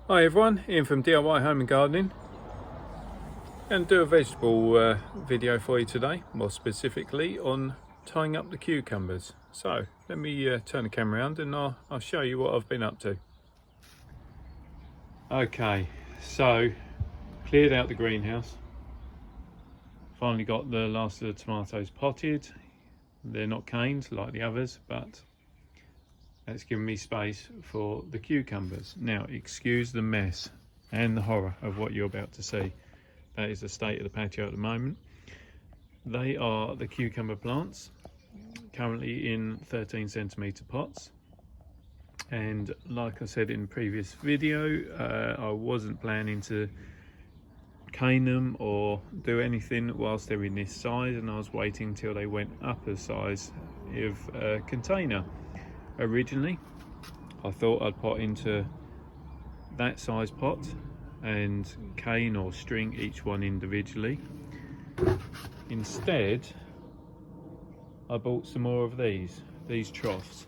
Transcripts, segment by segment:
Hi everyone, Ian from DIY Home and Gardening. And do a vegetable video for you today, more specifically on tying up the cucumbers. So let me turn the camera around and I'll show you what I've been up to. Okay, so cleared out the greenhouse. Finally got the last of the tomatoes potted. They're not caned like the others, but that's given me space for the cucumbers. Now, excuse the mess and the horror of what you're about to see. That is the state of the patio at the moment. They are the cucumber plants, currently in 13 centimetre pots. And like I said in the previous video, I wasn't planning to cane them or do anything whilst they're in this size, and I was waiting until they went up a size of a container. Originally, I thought I'd pot into that size pot and cane or string each one individually. Instead, I bought some more of these troughs.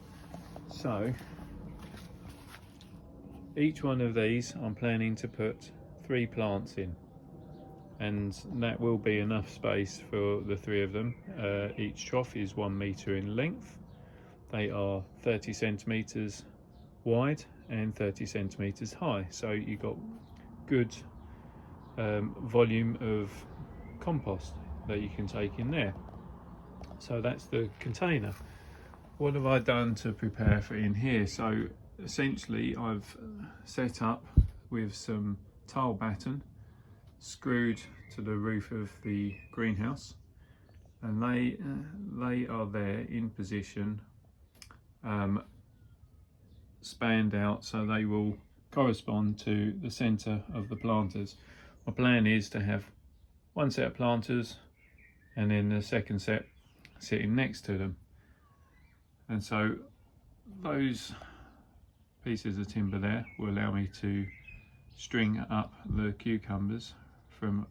So each one of these I'm planning to put 3 plants in, and that will be enough space for the 3 of them. Each trough is 1 metre in length. They are 30 centimetres wide and 30 centimetres high, so you've got good volume of compost that you can take in there. So that's the container. What have I done to prepare for in here? So essentially I've set up with some tile batten screwed to the roof of the greenhouse, and they are there in position, spanned out, so they will correspond to the center of the planters. My plan is to have one set of planters and then the second set sitting next to them, and so those pieces of timber there will allow me to string up the cucumbers from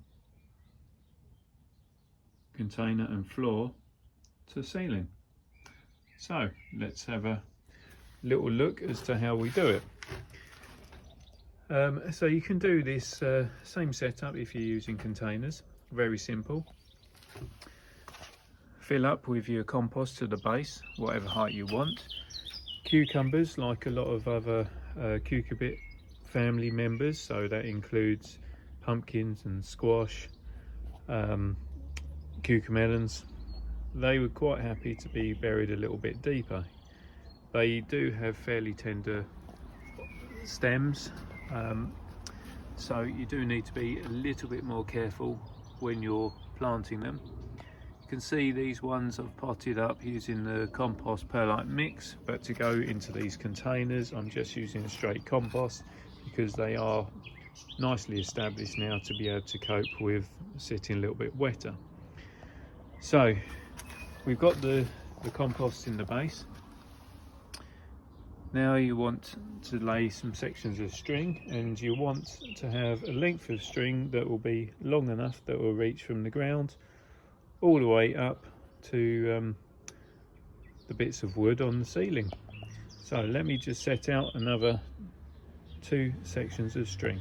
container and floor to ceiling. So let's have a little look as to how we do it. So you can do this same setup if you're using containers. Very simple. Fill up with your compost to the base, whatever height you want. Cucumbers, like a lot of other cucurbit family members, so that includes pumpkins and squash, cucamelons, they were quite happy to be buried a little bit deeper. They do have fairly tender stems, so you do need to be a little bit more careful when you're planting them. You can see these ones I've potted up using the compost perlite mix, but to go into these containers I'm just using a straight compost because they are nicely established now to be able to cope with sitting a little bit wetter. So we've got the compost in the base. Now you want to lay some sections of string, and you want to have a length of string that will be long enough that will reach from the ground all the way up to the bits of wood on the ceiling. So let me just set out another 2 sections of string.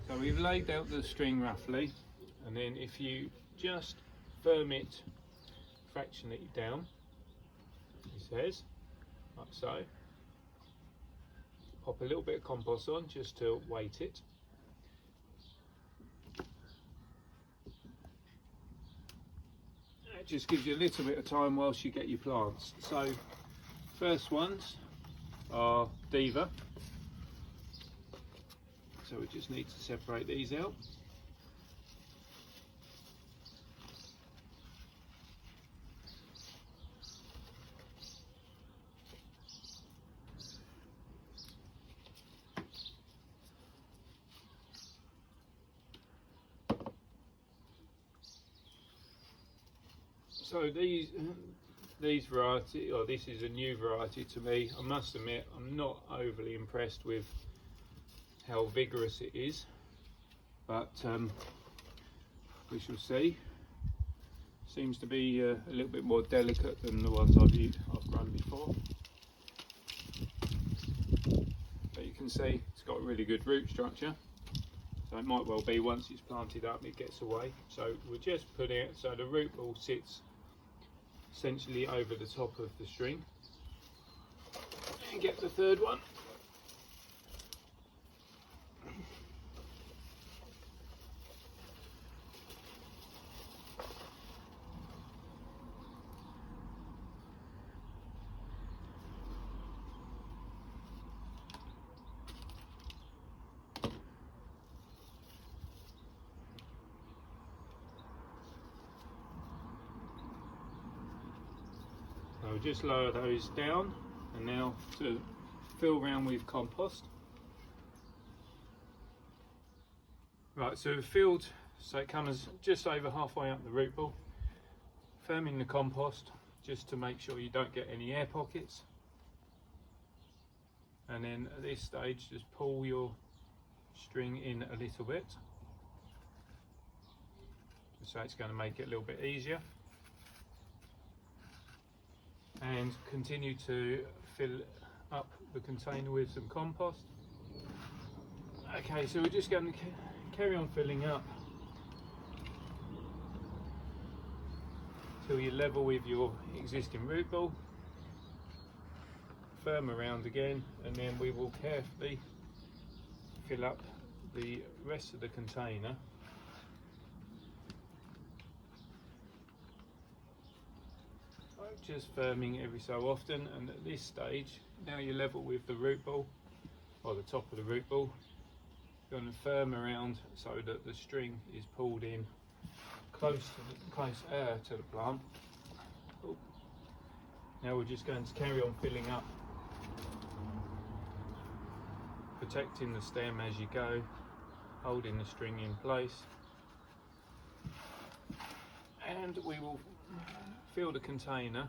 So we've laid out the string roughly, and then if you just firm it, fraction it down, he says, like so. Pop a little bit of compost on just to weight it. It just gives you a little bit of time whilst you get your plants. So first ones are Diva. So we just need to separate these out. So these variety, or this is a new variety to me. I must admit I'm not overly impressed with how vigorous it is, but we shall see. Seems to be a little bit more delicate than the ones I've grown before. But you can see it's got a really good root structure, so it might well be once it's planted up it gets away. So we'll just put it so the root ball sits essentially over the top of the string, and get the third one. I'll just lower those down, and now to fill around with compost. Right, so we've filled, so it comes just over halfway up the root ball. Firming the compost just to make sure you don't get any air pockets. And then at this stage, just pull your string in a little bit. So it's going to make it a little bit easier. And continue to fill up the container with some compost. Okay, so we're just going to carry on filling up till you're level with your existing root ball. Firm around again, and then we will carefully fill up the rest of the container. Just firming every so often, and at this stage, now you're level with the root ball, or the top of the root ball, you're going to firm around so that the string is pulled in close to the plant. Oh. Now we're just going to carry on filling up, protecting the stem as you go, holding the string in place, and we will fill the container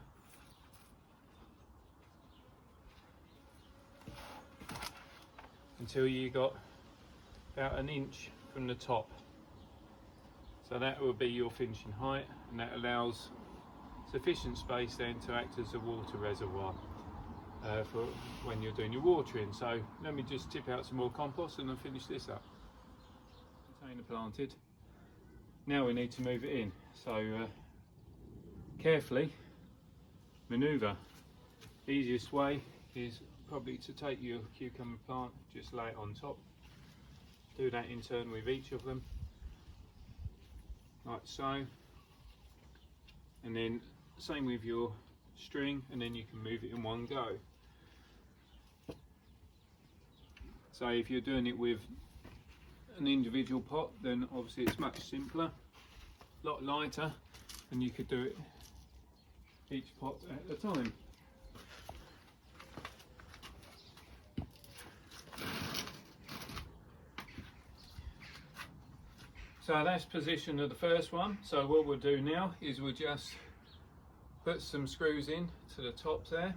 until you got about an inch from the top. So that will be your finishing height, and that allows sufficient space then to act as a water reservoir for when you're doing your watering. So let me just tip out some more compost and I'll finish this up. Container planted. Now we need to move it in. So carefully maneuver. Easiest way is probably to take your cucumber plant, just lay it on top. Do that in turn with each of them, like so. And then same with your string, and then you can move it in one go. So if you're doing it with an individual pot, then obviously it's much simpler, a lot lighter, and you could do it each pot at a time. So that's position of the first one. So what we'll do now is we'll just put some screws in to the top there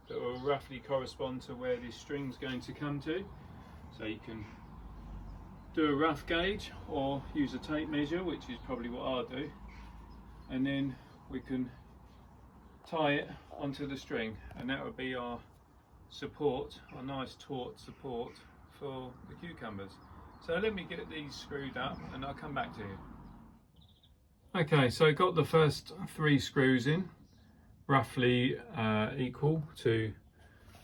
that will roughly correspond to where this string's going to come to. So you can do a rough gauge or use a tape measure, which is probably what I'll do, and then we can tie it onto the string, and that would be our support, our nice taut support for the cucumbers. So let me get these screwed up and I'll come back to you. Okay, so I got the first 3 screws in, roughly equal to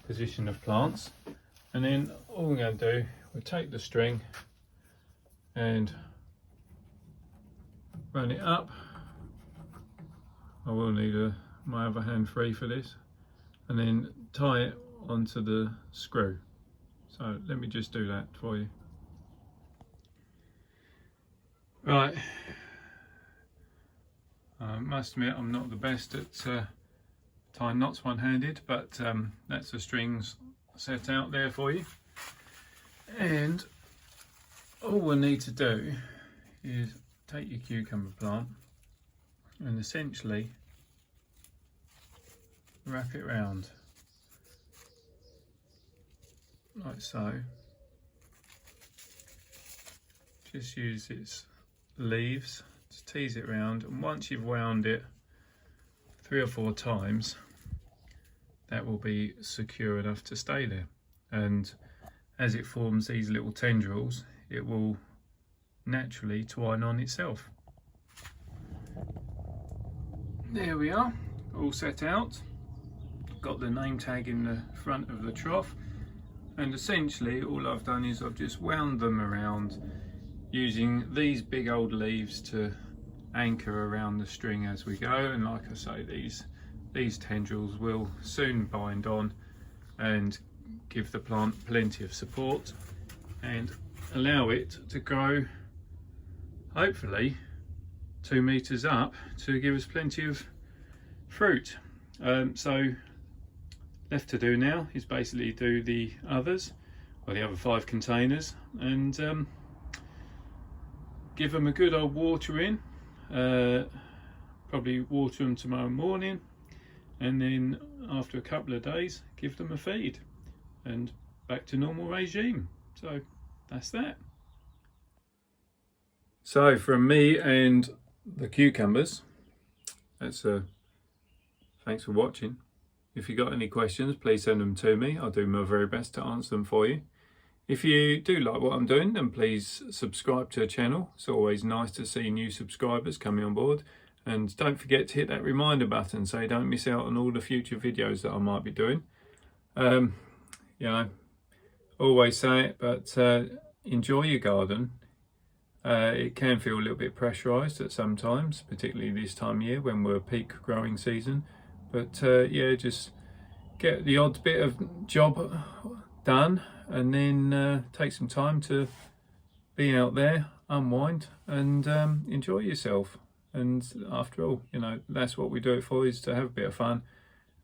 position of plants, and then all we're going to do, we'll take the string and run it up. I will need my other hand free for this, and then tie it onto the screw. So let me just do that for you. Right, I must admit I'm not the best at tying knots one-handed, but that's the strings set out there for you. And all we'll need to do is take your cucumber plant and essentially wrap it round like so. Just use its leaves to tease it round, and once you've wound it 3 or 4 times, that will be secure enough to stay there. And as it forms these little tendrils, it will naturally twine on itself. There we are, all set out. Got the name tag in the front of the trough, and essentially all I've done is I've just wound them around using these big old leaves to anchor around the string as we go. And like I say, these tendrils will soon bind on and give the plant plenty of support and allow it to grow, hopefully 2 meters up, to give us plenty of fruit. So left to do now is basically do the others, or the other 5 containers, and give them a good old water in. Probably water them tomorrow morning, and then after a couple of days give them a feed and back to normal regime. So that's that. So from me and the cucumbers, that's thanks for watching. If you got any questions, please send them to me. I'll do my very best to answer them for you. If you do like what I'm doing, then please subscribe to the channel. It's always nice to see new subscribers coming on board. And don't forget to hit that reminder button so you don't miss out on all the future videos that I might be doing. You know, always say it, but enjoy your garden. It can feel a little bit pressurised at some times, particularly this time of year when we're peak growing season. But yeah, just get the odd bit of job done, and then take some time to be out there, unwind, and enjoy yourself. And after all, you know, that's what we do it for, is to have a bit of fun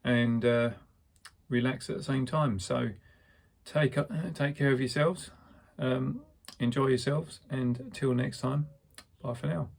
and relax at the same time. So take care of yourselves, enjoy yourselves, and till next time, bye for now.